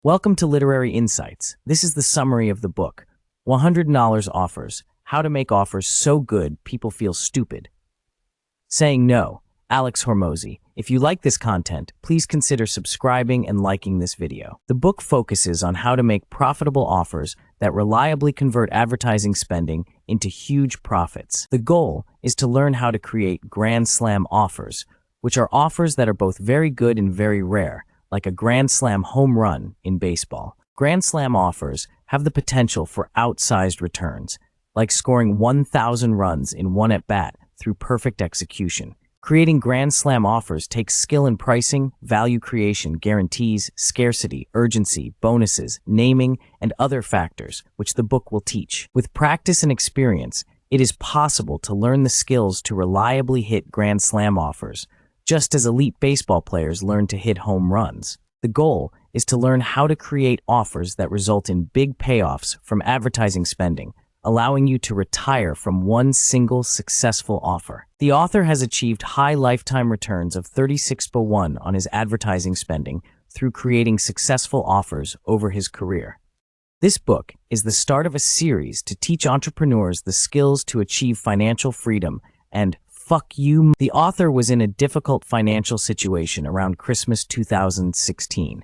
Welcome to Literary Insights. This is the summary of the book, $100 Offers, How to Make Offers So Good People Feel Stupid. Saying No, Alex Hormozi. If you like this content, please consider subscribing and liking this video. The book focuses on how to make profitable offers that reliably convert advertising spending into huge profits. The goal is to learn how to create Grand Slam offers, which are offers that are both very good and very rare, like a Grand Slam home run in baseball. Grand Slam offers have the potential for outsized returns, like scoring 1,000 runs in one at-bat through perfect execution. Creating Grand Slam offers takes skill in pricing, value creation, guarantees, scarcity, urgency, bonuses, naming, and other factors, which the book will teach. With practice and experience, it is possible to learn the skills to reliably hit Grand Slam offers, just as elite baseball players learn to hit home runs. The goal is to learn how to create offers that result in big payoffs from advertising spending, allowing you to retire from one single successful offer. The author has achieved high lifetime returns of 36% on his advertising spending through creating successful offers over his career. This book is the start of a series to teach entrepreneurs the skills to achieve financial freedom and fuck you. The author was in a difficult financial situation around Christmas 2016.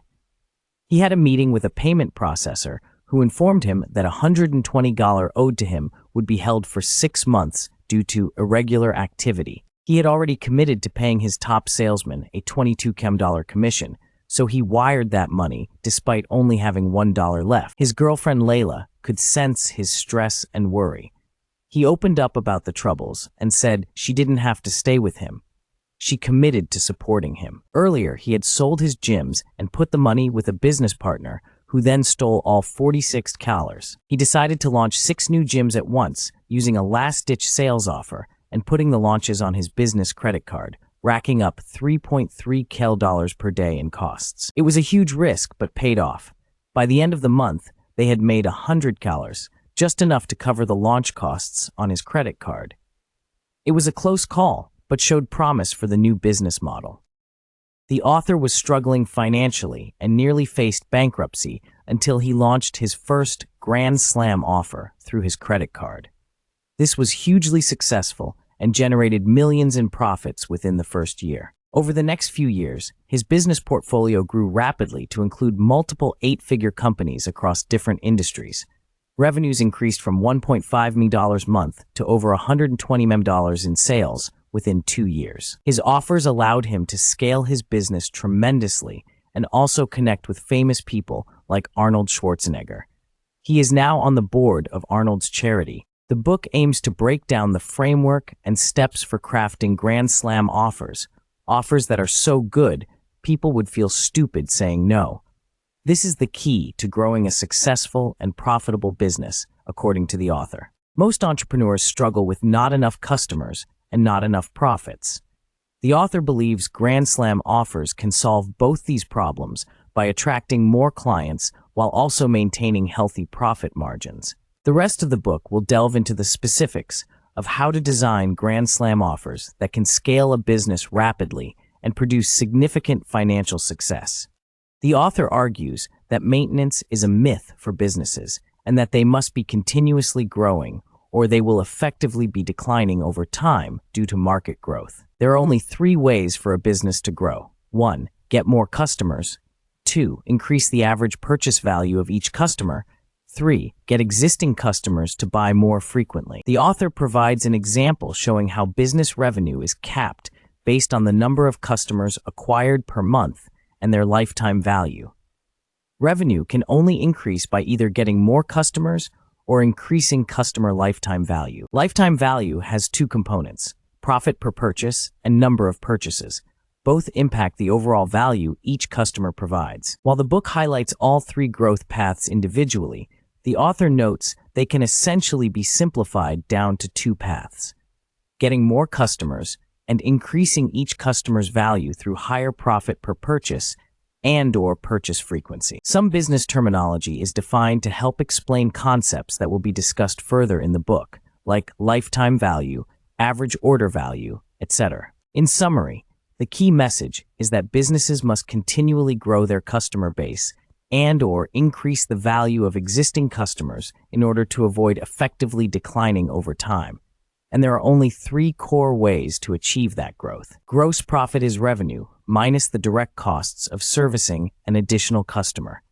He had a meeting with a payment processor who informed him that $120 owed to him would be held for 6 months due to irregular activity. He had already committed to paying his top salesman a $22 commission, so he wired that money despite only having $1 left. His girlfriend Layla could sense his stress and worry. He opened up about the troubles and said she didn't have to stay with him. She committed to supporting him. Earlier, he had sold his gyms and put the money with a business partner who then stole all $46. He decided to launch 6 new gyms at once using a last-ditch sales offer and putting the launches on his business credit card, racking up $3.3 per day in costs. It was a huge risk, but paid off. By the end of the month, they had made $100, just enough to cover the launch costs on his credit card. It was a close call, but showed promise for the new business model. The author was struggling financially and nearly faced bankruptcy until he launched his first Grand Slam offer through his credit card. This was hugely successful and generated millions in profits within the first year. Over the next few years, his business portfolio grew rapidly to include multiple 8-figure companies across different industries. Revenues increased from $1.5 million a month to over $120 million in sales within 2 years. His offers allowed him to scale his business tremendously and also connect with famous people like Arnold Schwarzenegger. He is now on the board of Arnold's charity. The book aims to break down the framework and steps for crafting Grand Slam offers, offers that are so good, people would feel stupid saying no. This is the key to growing a successful and profitable business, according to the author. Most entrepreneurs struggle with not enough customers and not enough profits. The author believes Grand Slam offers can solve both these problems by attracting more clients while also maintaining healthy profit margins. The rest of the book will delve into the specifics of how to design Grand Slam offers that can scale a business rapidly and produce significant financial success. The author argues that maintenance is a myth for businesses and that they must be continuously growing or they will effectively be declining over time due to market growth. There are only 3 ways for a business to grow. 1. Get more customers. 2. Increase the average purchase value of each customer. 3. Get existing customers to buy more frequently. The author provides an example showing how business revenue is capped based on the number of customers acquired per month and their lifetime value. Revenue can only increase by either getting more customers or increasing customer lifetime value. Lifetime value has 2 components, profit per purchase and number of purchases. Both impact the overall value each customer provides. While the book highlights all 3 growth paths individually, the author notes they can essentially be simplified down to 2 paths: getting more customers and increasing each customer's value through higher profit per purchase and/or purchase frequency. Some business terminology is defined to help explain concepts that will be discussed further in the book, like lifetime value, average order value, etc. In summary, the key message is that businesses must continually grow their customer base and/or increase the value of existing customers in order to avoid effectively declining over time. And there are only three core ways to achieve that growth. Gross profit is revenue minus the direct costs of servicing an additional customer.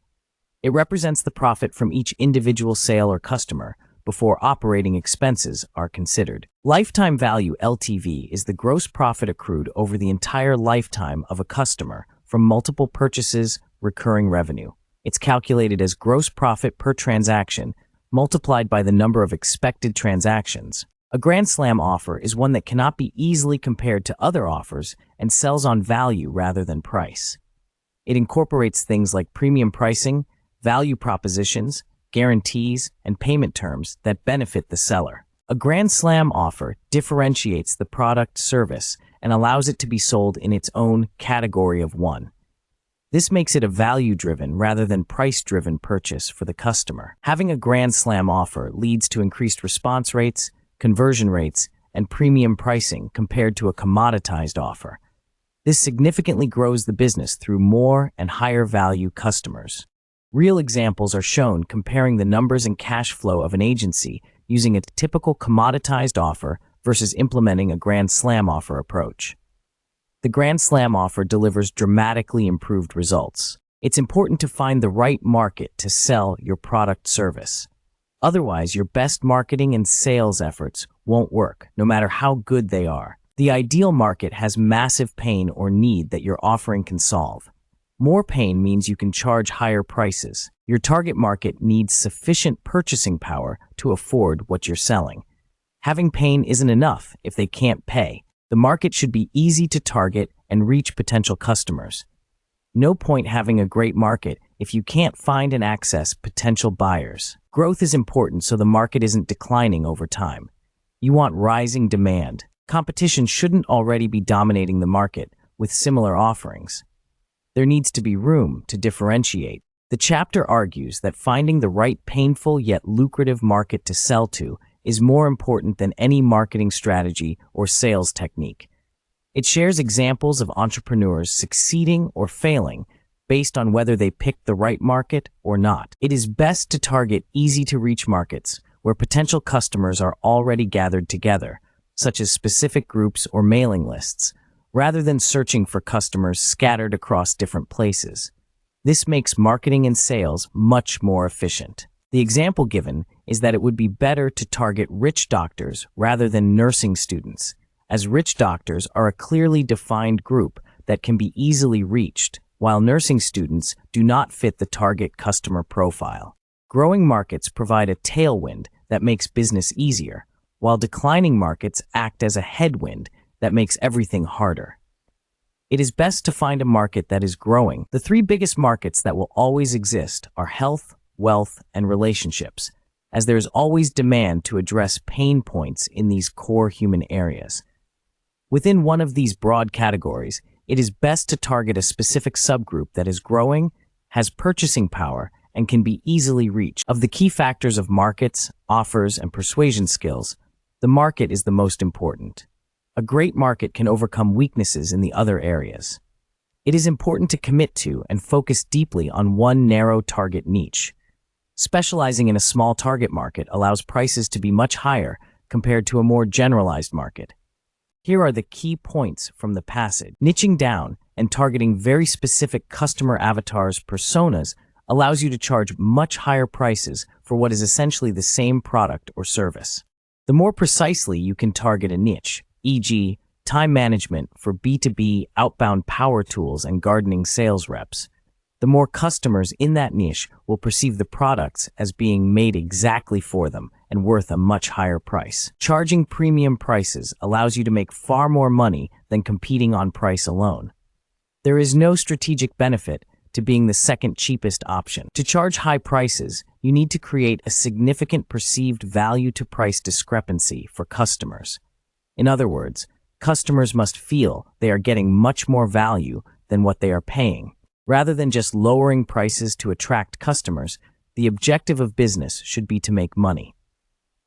It represents the profit from each individual sale or customer before operating expenses are considered. Lifetime value (LTV) is the gross profit accrued over the entire lifetime of a customer from multiple purchases, recurring revenue. It's calculated as gross profit per transaction multiplied by the number of expected transactions. A Grand Slam offer is one that cannot be easily compared to other offers and sells on value rather than price. It incorporates things like premium pricing, value propositions, guarantees, and payment terms that benefit the seller. A Grand Slam offer differentiates the product service and allows it to be sold in its own category of one. This makes it a value-driven rather than price-driven purchase for the customer. Having a Grand Slam offer leads to increased response rates, conversion rates, and premium pricing compared to a commoditized offer. This significantly grows the business through more and higher value customers. Real examples are shown comparing the numbers and cash flow of an agency using a typical commoditized offer versus implementing a Grand Slam offer approach. The Grand Slam offer delivers dramatically improved results. It's important to find the right market to sell your product service. Otherwise, your best marketing and sales efforts won't work, no matter how good they are. The ideal market has massive pain or need that your offering can solve. More pain means you can charge higher prices. Your target market needs sufficient purchasing power to afford what you're selling. Having pain isn't enough if they can't pay. The market should be easy to target and reach potential customers. No point having a great market if you can't find and access potential buyers. Growth is important so the market isn't declining over time. You want rising demand. Competition shouldn't already be dominating the market with similar offerings. There needs to be room to differentiate. The chapter argues that finding the right painful yet lucrative market to sell to is more important than any marketing strategy or sales technique. It shares examples of entrepreneurs succeeding or failing based on whether they picked the right market or not. It is best to target easy-to-reach markets where potential customers are already gathered together, such as specific groups or mailing lists, rather than searching for customers scattered across different places. This makes marketing and sales much more efficient. The example given is that it would be better to target rich doctors rather than nursing students, as rich doctors are a clearly defined group that can be easily reached, while nursing students do not fit the target customer profile. Growing markets provide a tailwind that makes business easier, while declining markets act as a headwind that makes everything harder. It is best to find a market that is growing. The three biggest markets that will always exist are health, wealth, and relationships, as there is always demand to address pain points in these core human areas. Within one of these broad categories, it is best to target a specific subgroup that is growing, has purchasing power, and can be easily reached. Of the key factors of markets, offers, and persuasion skills, the market is the most important. A great market can overcome weaknesses in the other areas. It is important to commit to and focus deeply on one narrow target niche. Specializing in a small target market allows prices to be much higher compared to a more generalized market. Here are the key points from the passage. Niching down and targeting very specific customer avatars personas allows you to charge much higher prices for what is essentially the same product or service. The more precisely you can target a niche, e.g., time management for B2B outbound power tools and gardening sales reps, the more customers in that niche will perceive the products as being made exactly for them and worth a much higher price. Charging premium prices allows you to make far more money than competing on price alone. There is no strategic benefit to being the second cheapest option. To charge high prices, you need to create a significant perceived value-to-price discrepancy for customers. In other words, customers must feel they are getting much more value than what they are paying. Rather than just lowering prices to attract customers, the objective of business should be to make money.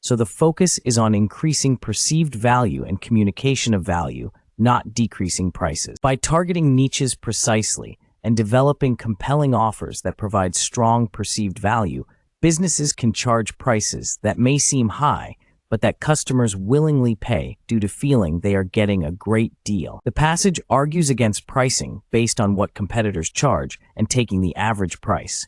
So the focus is on increasing perceived value and communication of value, not decreasing prices. By targeting niches precisely and developing compelling offers that provide strong perceived value, businesses can charge prices that may seem high, but that customers willingly pay due to feeling they are getting a great deal. The passage argues against pricing based on what competitors charge and taking the average price.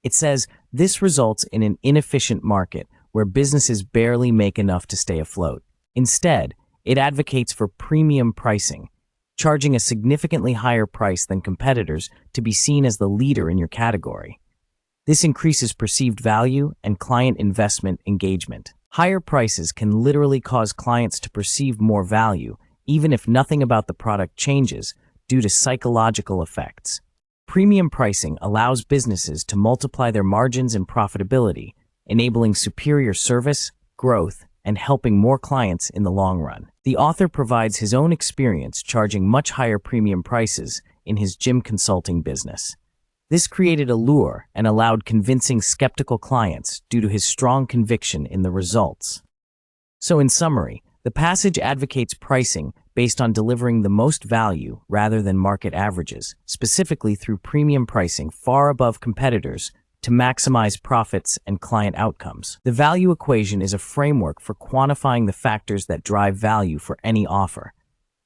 It says this results in an inefficient market where businesses barely make enough to stay afloat. Instead, it advocates for premium pricing, charging a significantly higher price than competitors to be seen as the leader in your category. This increases perceived value and client investment engagement. Higher prices can literally cause clients to perceive more value, even if nothing about the product changes, due to psychological effects. Premium pricing allows businesses to multiply their margins and profitability, enabling superior service, growth, and helping more clients in the long run. The author provides his own experience charging much higher premium prices in his gym consulting business. This created a lure and allowed convincing skeptical clients due to his strong conviction in the results. So in summary, the passage advocates pricing based on delivering the most value rather than market averages, specifically through premium pricing far above competitors to maximize profits and client outcomes. The value equation is a framework for quantifying the factors that drive value for any offer.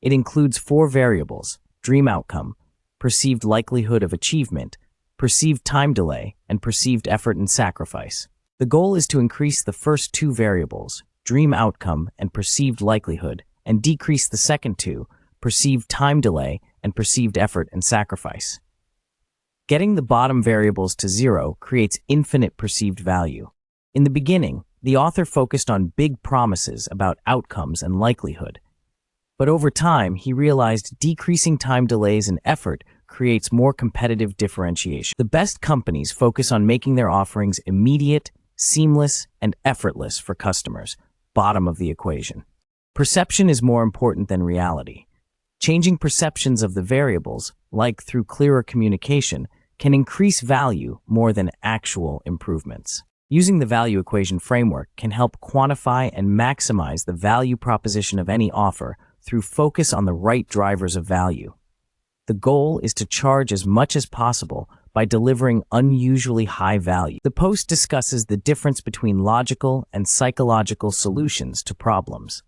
It includes 4 variables: dream outcome, perceived likelihood of achievement, perceived time delay, and perceived effort and sacrifice. The goal is to increase the first 2 variables, dream outcome and perceived likelihood, and decrease the second 2, perceived time delay and perceived effort and sacrifice. Getting the bottom variables to 0 creates infinite perceived value. In the beginning, the author focused on big promises about outcomes and likelihood. But over time, he realized decreasing time delays and effort creates more competitive differentiation. The best companies focus on making their offerings immediate, seamless, and effortless for customers. Bottom of the equation. Perception is more important than reality. Changing perceptions of the variables, like through clearer communication, can increase value more than actual improvements. Using the value equation framework can help quantify and maximize the value proposition of any offer through focus on the right drivers of value. The goal is to charge as much as possible by delivering unusually high value. The post discusses the difference between logical and psychological solutions to problems.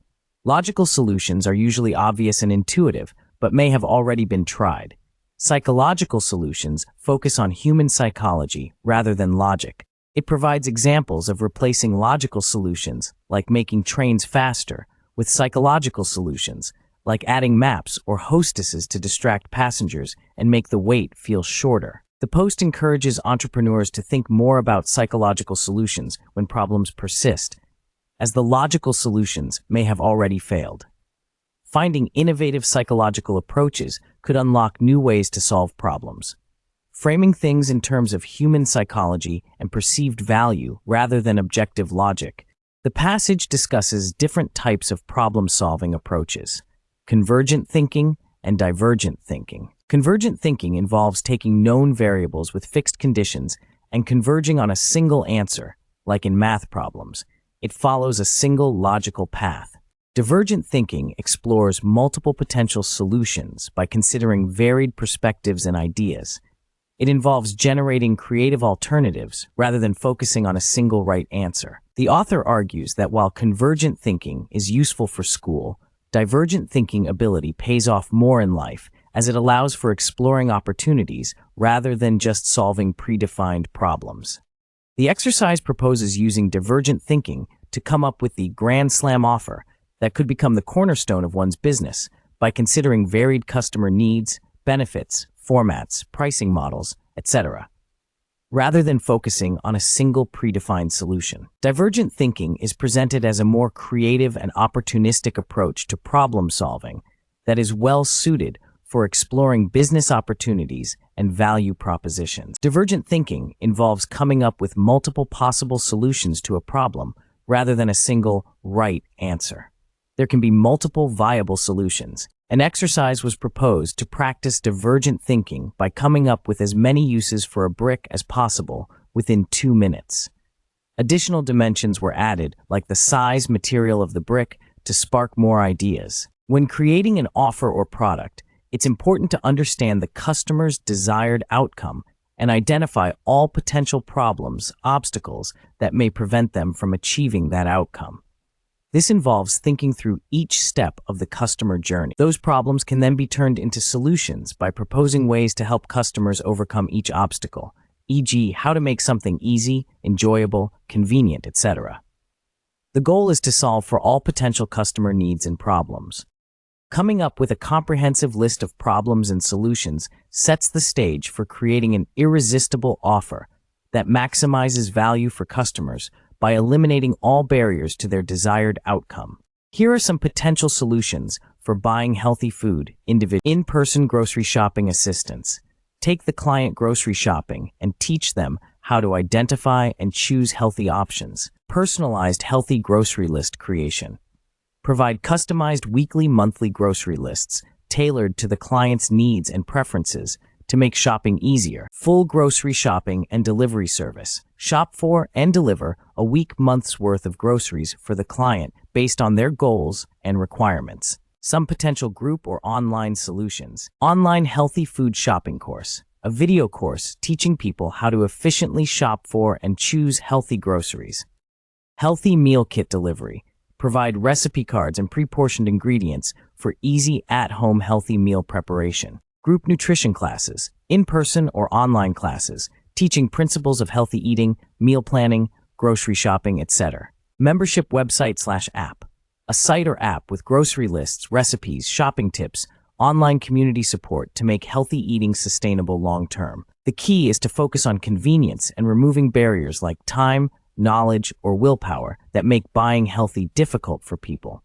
Logical solutions are usually obvious and intuitive, but may have already been tried. Psychological solutions focus on human psychology rather than logic. It provides examples of replacing logical solutions, like making trains faster, with psychological solutions, like adding maps or hostesses to distract passengers and make the wait feel shorter. The post encourages entrepreneurs to think more about psychological solutions when problems persist, as the logical solutions may have already failed. Finding innovative psychological approaches could unlock new ways to solve problems. Framing things in terms of human psychology and perceived value rather than objective logic, the passage discusses different types of problem-solving approaches: convergent thinking and divergent thinking. Convergent thinking involves taking known variables with fixed conditions and converging on a single answer, like in math problems. It follows a single logical path. Divergent thinking explores multiple potential solutions by considering varied perspectives and ideas. It involves generating creative alternatives rather than focusing on a single right answer. The author argues that while convergent thinking is useful for school, divergent thinking ability pays off more in life, as it allows for exploring opportunities rather than just solving predefined problems. The exercise proposes using divergent thinking to come up with the grand slam offer that could become the cornerstone of one's business by considering varied customer needs, benefits, formats, pricing models, etc., rather than focusing on a single predefined solution. Divergent thinking is presented as a more creative and opportunistic approach to problem solving that is well suited for exploring business opportunities and value propositions. Divergent thinking involves coming up with multiple possible solutions to a problem rather than a single right answer. There can be multiple viable solutions. An exercise was proposed to practice divergent thinking by coming up with as many uses for a brick as possible within 2 minutes. Additional dimensions were added, like the size, material of the brick, to spark more ideas. When creating an offer or product, It's important to understand the customer's desired outcome and identify all potential problems, obstacles that may prevent them from achieving that outcome. This involves thinking through each step of the customer journey. Those problems can then be turned into solutions by proposing ways to help customers overcome each obstacle, e.g., how to make something easy, enjoyable, convenient, etc. The goal is to solve for all potential customer needs and problems. Coming up with a comprehensive list of problems and solutions sets the stage for creating an irresistible offer that maximizes value for customers by eliminating all barriers to their desired outcome. Here are some potential solutions for buying healthy food. In-person grocery shopping assistance. Take the client grocery shopping and teach them how to identify and choose healthy options. Personalized healthy grocery list creation. Provide customized weekly, monthly grocery lists tailored to the client's needs and preferences to make shopping easier. Full grocery shopping and delivery service. Shop for and deliver a month's worth of groceries for the client based on their goals and requirements. Some potential group or online solutions. Online healthy food shopping course. A video course teaching people how to efficiently shop for and choose healthy groceries. Healthy meal kit delivery. Provide recipe cards and pre-portioned ingredients for easy at-home healthy meal preparation. Group nutrition classes, in-person or online classes, teaching principles of healthy eating, meal planning, grocery shopping, etc. Membership website/app. A site or app with grocery lists, recipes, shopping tips, online community support to make healthy eating sustainable long-term. The key is to focus on convenience and removing barriers like time, knowledge, or willpower that make buying healthy difficult for people.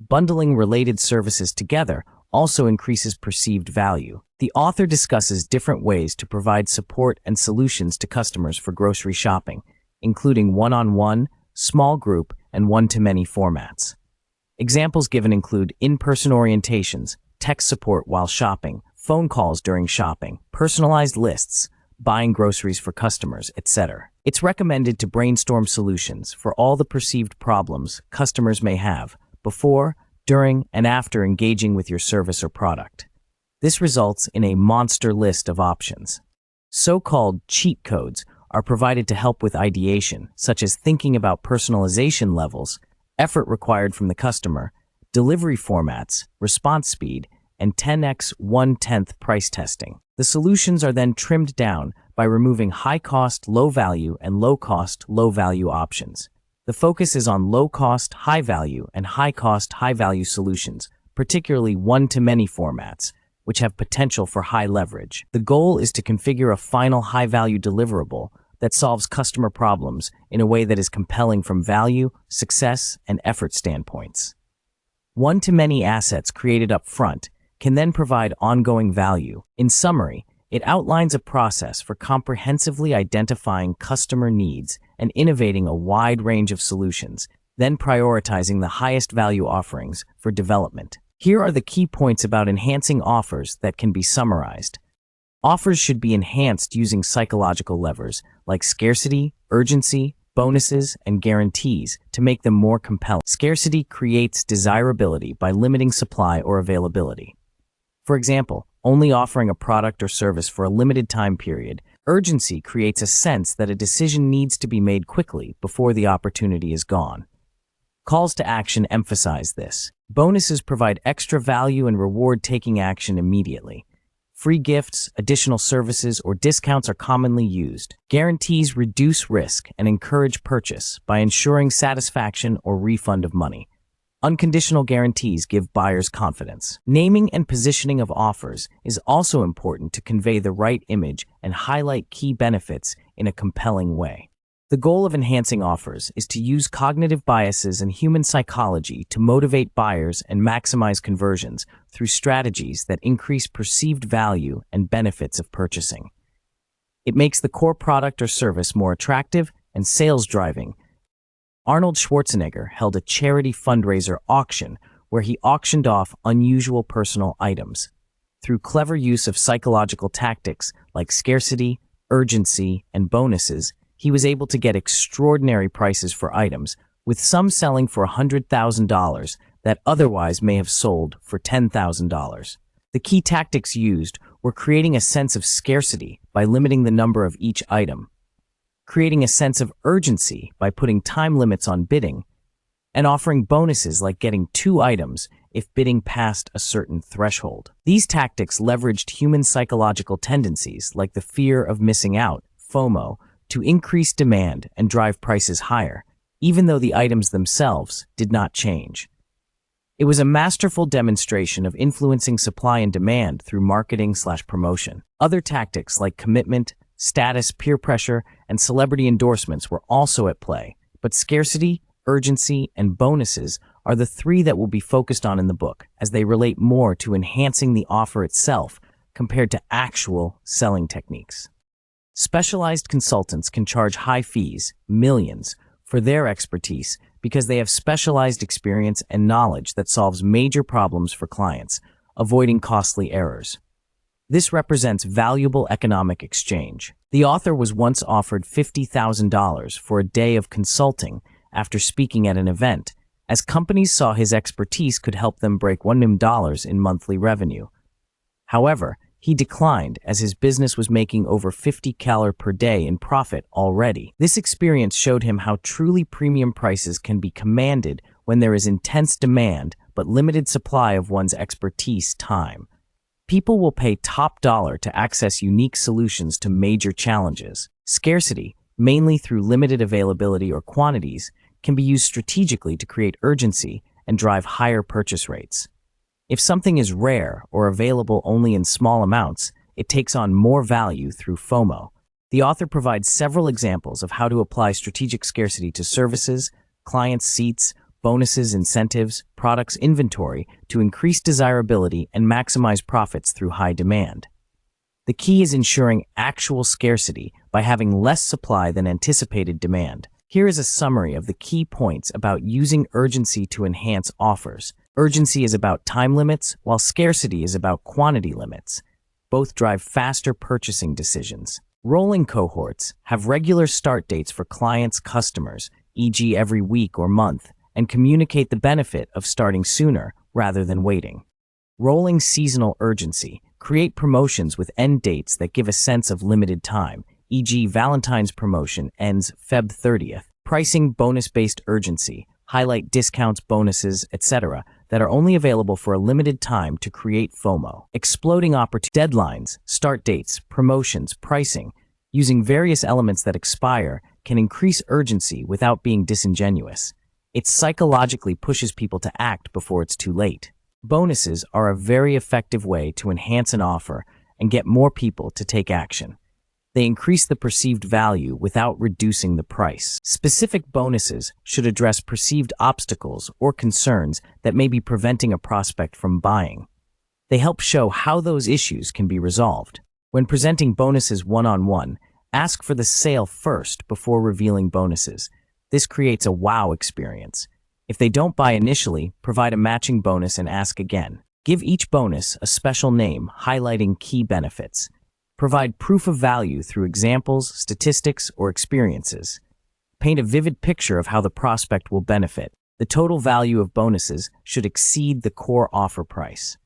Bundling related services together also increases perceived value. The author discusses different ways to provide support and solutions to customers for grocery shopping, including one-on-one, small group, and one-to-many formats. Examples given include in-person orientations, tech support while shopping, phone calls during shopping, personalized lists, buying groceries for customers, etc. It's recommended to brainstorm solutions for all the perceived problems customers may have before, during, and after engaging with your service or product. This results in a monster list of options. So-called cheat codes are provided to help with ideation, such as thinking about personalization levels, effort required from the customer, delivery formats, response speed, and 10x 1/10 price testing. The solutions are then trimmed down by removing high-cost, low-value, and low-cost, low-value options. The focus is on low-cost, high-value, and high-cost, high-value solutions, particularly one-to-many formats, which have potential for high leverage. The goal is to configure a final high-value deliverable that solves customer problems in a way that is compelling from value, success, and effort standpoints. One-to-many assets created up front can then provide ongoing value. In summary, it outlines a process for comprehensively identifying customer needs and innovating a wide range of solutions, then prioritizing the highest value offerings for development. Here are the key points about enhancing offers that can be summarized. Offers should be enhanced using psychological levers like scarcity, urgency, bonuses, and guarantees to make them more compelling. Scarcity creates desirability by limiting supply or availability. For example, only offering a product or service for a limited time period. Urgency creates a sense that a decision needs to be made quickly before the opportunity is gone. Calls to action emphasize this. Bonuses provide extra value and reward taking action immediately. Free gifts, additional services, or discounts are commonly used. Guarantees reduce risk and encourage purchase by ensuring satisfaction or refund of money. Unconditional guarantees give buyers confidence. Naming and positioning of offers is also important to convey the right image and highlight key benefits in a compelling way. The goal of enhancing offers is to use cognitive biases and human psychology to motivate buyers and maximize conversions through strategies that increase perceived value and benefits of purchasing. It makes the core product or service more attractive and sales-driving. Arnold Schwarzenegger held a charity fundraiser auction where he auctioned off unusual personal items. Through clever use of psychological tactics like scarcity, urgency, and bonuses, he was able to get extraordinary prices for items, with some selling for $100,000 that otherwise may have sold for $10,000. The key tactics used were creating a sense of scarcity by limiting the number of each item, creating a sense of urgency by putting time limits on bidding, and offering bonuses like getting 2 items if bidding past a certain threshold. These tactics leveraged human psychological tendencies like the fear of missing out, FOMO, to increase demand and drive prices higher, even though the items themselves did not change. It was a masterful demonstration of influencing supply and demand through marketing/promotion. Other tactics like commitment, status, peer pressure, and celebrity endorsements were also at play, but scarcity, urgency, and bonuses are the 3 that will be focused on in the book, as they relate more to enhancing the offer itself compared to actual selling techniques. Specialized consultants can charge high fees, millions, for their expertise because they have specialized experience and knowledge that solves major problems for clients, avoiding costly errors. This represents valuable economic exchange. The author was once offered $50,000 for a day of consulting after speaking at an event, as companies saw his expertise could help them break $1 million in monthly revenue. However, he declined as his business was making over $50,000 per day in profit already. This experience showed him how truly premium prices can be commanded when there is intense demand but limited supply of one's expertise time. People will pay top dollar to access unique solutions to major challenges. Scarcity, mainly through limited availability or quantities, can be used strategically to create urgency and drive higher purchase rates. If something is rare or available only in small amounts, it takes on more value through FOMO. The author provides several examples of how to apply strategic scarcity to services, clients' seats, bonuses, incentives, products, inventory to increase desirability and maximize profits through high demand. The key is ensuring actual scarcity by having less supply than anticipated demand. Here is a summary of the key points about using urgency to enhance offers. Urgency is about time limits, while scarcity is about quantity limits. Both drive faster purchasing decisions. Rolling cohorts have regular start dates for clients' customers, e.g. every week or month, and communicate the benefit of starting sooner rather than waiting. Rolling seasonal urgency. Create promotions with end dates that give a sense of limited time, e.g. Valentine's promotion ends Feb 30th. Pricing bonus-based urgency. Highlight discounts, bonuses, etc. that are only available for a limited time to create FOMO. Exploding opportunity. Deadlines, start dates, promotions, pricing. Using various elements that expire can increase urgency without being disingenuous. It psychologically pushes people to act before it's too late. Bonuses are a very effective way to enhance an offer and get more people to take action. They increase the perceived value without reducing the price. Specific bonuses should address perceived obstacles or concerns that may be preventing a prospect from buying. They help show how those issues can be resolved. When presenting bonuses one-on-one, ask for the sale first before revealing bonuses. This creates a wow experience. If they don't buy initially, provide a matching bonus and ask again. Give each bonus a special name highlighting key benefits. Provide proof of value through examples, statistics, or experiences. Paint a vivid picture of how the prospect will benefit. The total value of bonuses should exceed the core offer price.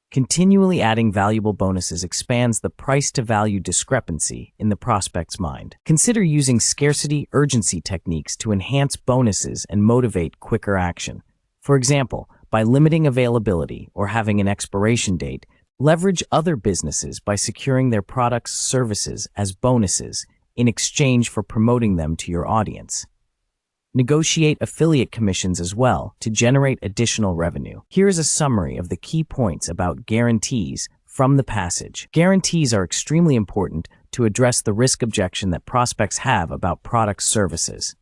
Continually adding valuable bonuses expands the price-to-value discrepancy in the prospect's mind. Consider using scarcity-urgency techniques to enhance bonuses and motivate quicker action. For example, by limiting availability or having an expiration date, leverage other businesses by securing their products, services as bonuses in exchange for promoting them to your audience. Negotiate affiliate commissions as well to generate additional revenue. Here is a summary of the key points about guarantees from the passage. Guarantees are extremely important to address the risk objection that prospects have about product services.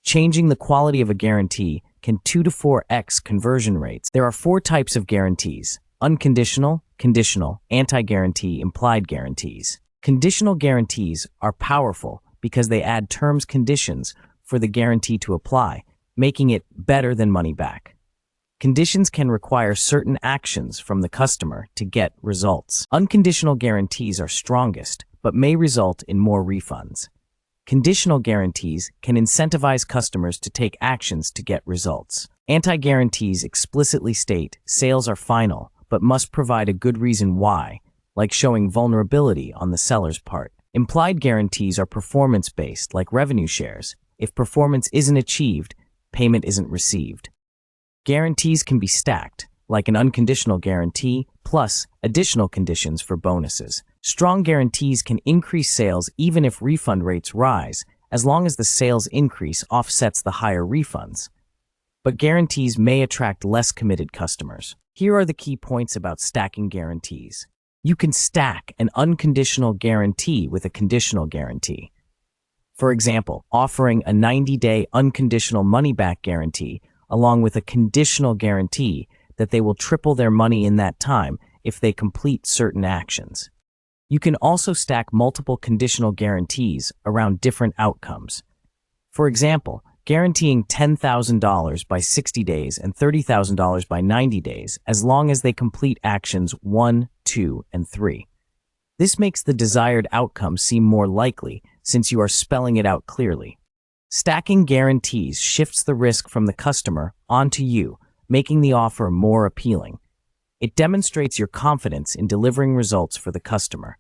Changing the quality of a guarantee can 2 to 4x conversion rates. There are 4 types of guarantees: unconditional, conditional, anti-guarantee, implied guarantees. Conditional guarantees are powerful because they add terms, conditions for the guarantee to apply, making it better than money back. Conditions can require certain actions from the customer to get results. Unconditional guarantees are strongest, but may result in more refunds. Conditional guarantees can incentivize customers to take actions to get results. Anti-guarantees explicitly state sales are final, but must provide a good reason why, like showing vulnerability on the seller's part. Implied guarantees are performance-based, like revenue shares. If performance isn't achieved, payment isn't received. Guarantees can be stacked, like an unconditional guarantee, plus additional conditions for bonuses. Strong guarantees can increase sales even if refund rates rise, as long as the sales increase offsets the higher refunds. But guarantees may attract less committed customers. Here are the key points about stacking guarantees. You can stack an unconditional guarantee with a conditional guarantee. For example, offering a 90-day unconditional money-back guarantee along with a conditional guarantee that they will triple their money in that time if they complete certain actions. You can also stack multiple conditional guarantees around different outcomes. For example, guaranteeing $10,000 by 60 days and $30,000 by 90 days as long as they complete actions 1, 2, and 3. This makes the desired outcome seem more likely since you are spelling it out clearly. Stacking guarantees shifts the risk from the customer onto you, making the offer more appealing. It demonstrates your confidence in delivering results for the customer.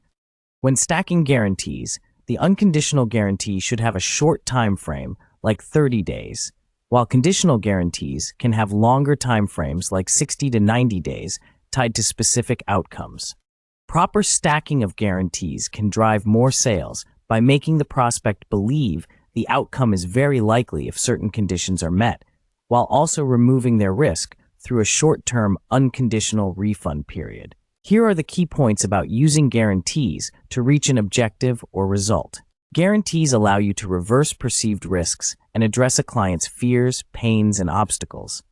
When stacking guarantees, the unconditional guarantee should have a short time frame, like 30 days, while conditional guarantees can have longer time frames like 60 to 90 days tied to specific outcomes. Proper stacking of guarantees can drive more sales by making the prospect believe the outcome is very likely if certain conditions are met, while also removing their risk through a short-term unconditional refund period. Here are the key points about using guarantees to reach an objective or result. Guarantees allow you to reverse perceived risks and address a client's fears, pains, and obstacles.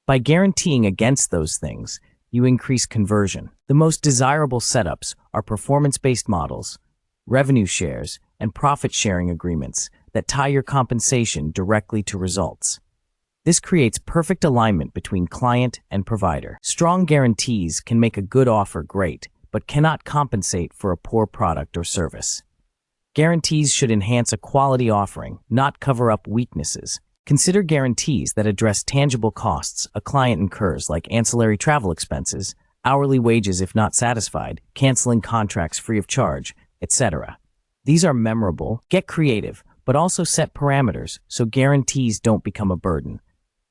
By guaranteeing against those things, you increase conversion. The most desirable setups are performance-based models, revenue shares, and profit-sharing agreements that tie your compensation directly to results. This creates perfect alignment between client and provider. Strong guarantees can make a good offer great, but cannot compensate for a poor product or service. Guarantees should enhance a quality offering, not cover up weaknesses. Consider guarantees that address tangible costs a client incurs, like ancillary travel expenses, hourly wages if not satisfied, canceling contracts free of charge, etc. These are memorable. Get creative, but also set parameters so guarantees don't become a burden.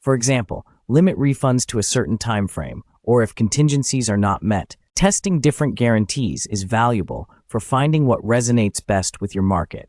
For example, limit refunds to a certain time frame, or if contingencies are not met. Testing different guarantees is valuable for finding what resonates best with your market.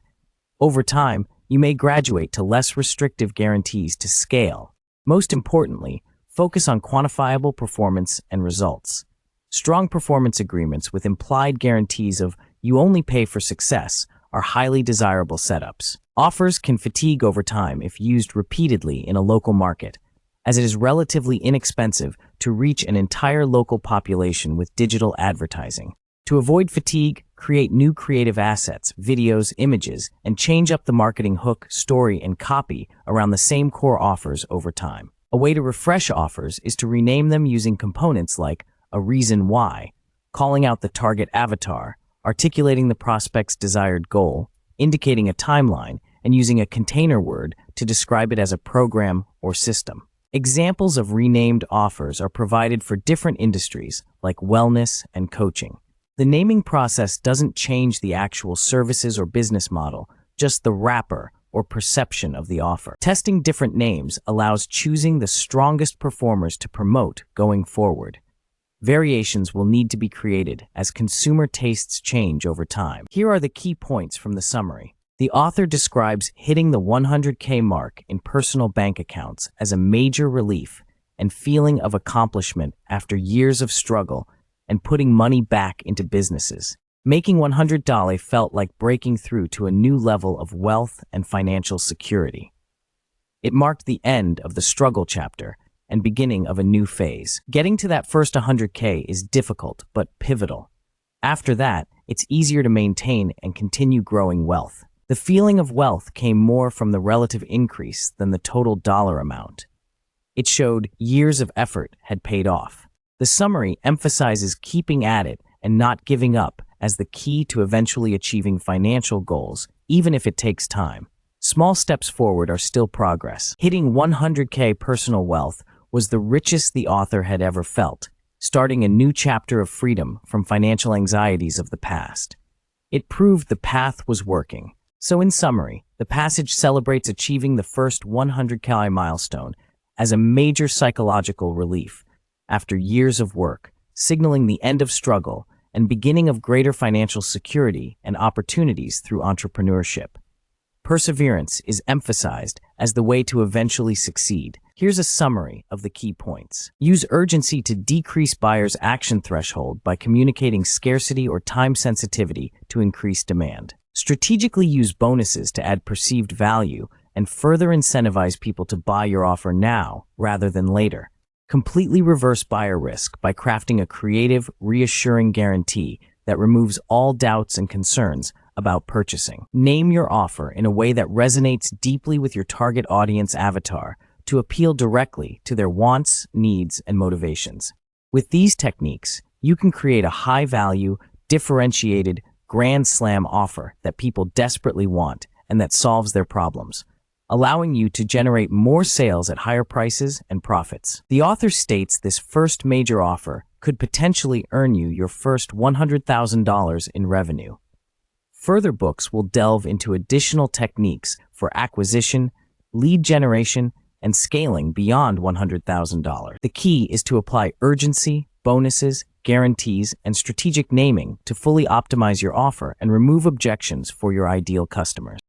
Over time, you may graduate to less restrictive guarantees to scale. Most importantly, focus on quantifiable performance and results. Strong performance agreements with implied guarantees of you only pay for success are highly desirable setups. Offers can fatigue over time if used repeatedly in a local market, as it is relatively inexpensive to reach an entire local population with digital advertising. To avoid fatigue, create new creative assets, videos, images, and change up the marketing hook, story, and copy around the same core offers over time. A way to refresh offers is to rename them using components like a reason why, calling out the target avatar, articulating the prospect's desired goal, indicating a timeline, and using a container word to describe it as a program or system. Examples of renamed offers are provided for different industries like wellness and coaching. The naming process doesn't change the actual services or business model, just the wrapper or perception of the offer. Testing different names allows choosing the strongest performers to promote going forward. Variations will need to be created as consumer tastes change over time. Here are the key points from the summary. The author describes hitting the 100K mark in personal bank accounts as a major relief and feeling of accomplishment after years of struggle and putting money back into businesses. Making $100 felt like breaking through to a new level of wealth and financial security. It marked the end of the struggle chapter and beginning of a new phase. Getting to that first 100K is difficult but pivotal. After that, it's easier to maintain and continue growing wealth. The feeling of wealth came more from the relative increase than the total dollar amount. It showed years of effort had paid off. The summary emphasizes keeping at it and not giving up as the key to eventually achieving financial goals, even if it takes time. Small steps forward are still progress. Hitting 100K personal wealth was the richest the author had ever felt, starting a new chapter of freedom from financial anxieties of the past. It proved the path was working. So in summary, the passage celebrates achieving the first 100K milestone as a major psychological relief after years of work, signaling the end of struggle and beginning of greater financial security and opportunities through entrepreneurship. Perseverance is emphasized as the way to eventually succeed. Here's a summary of the key points. Use urgency to decrease buyers' action threshold by communicating scarcity or time sensitivity to increase demand. Strategically use bonuses to add perceived value and further incentivize people to buy your offer now rather than later. Completely reverse buyer risk by crafting a creative, reassuring guarantee that removes all doubts and concerns about purchasing. Name your offer in a way that resonates deeply with your target audience avatar to appeal directly to their wants, needs, and motivations. With these techniques, you can create a high-value, differentiated, grand slam offer that people desperately want and that solves their problems, allowing you to generate more sales at higher prices and profits. The author states this first major offer could potentially earn you your first $100,000 in revenue. Further books will delve into additional techniques for acquisition, lead generation, and scaling beyond $100,000. The key is to apply urgency, bonuses, guarantees, and strategic naming to fully optimize your offer and remove objections for your ideal customers.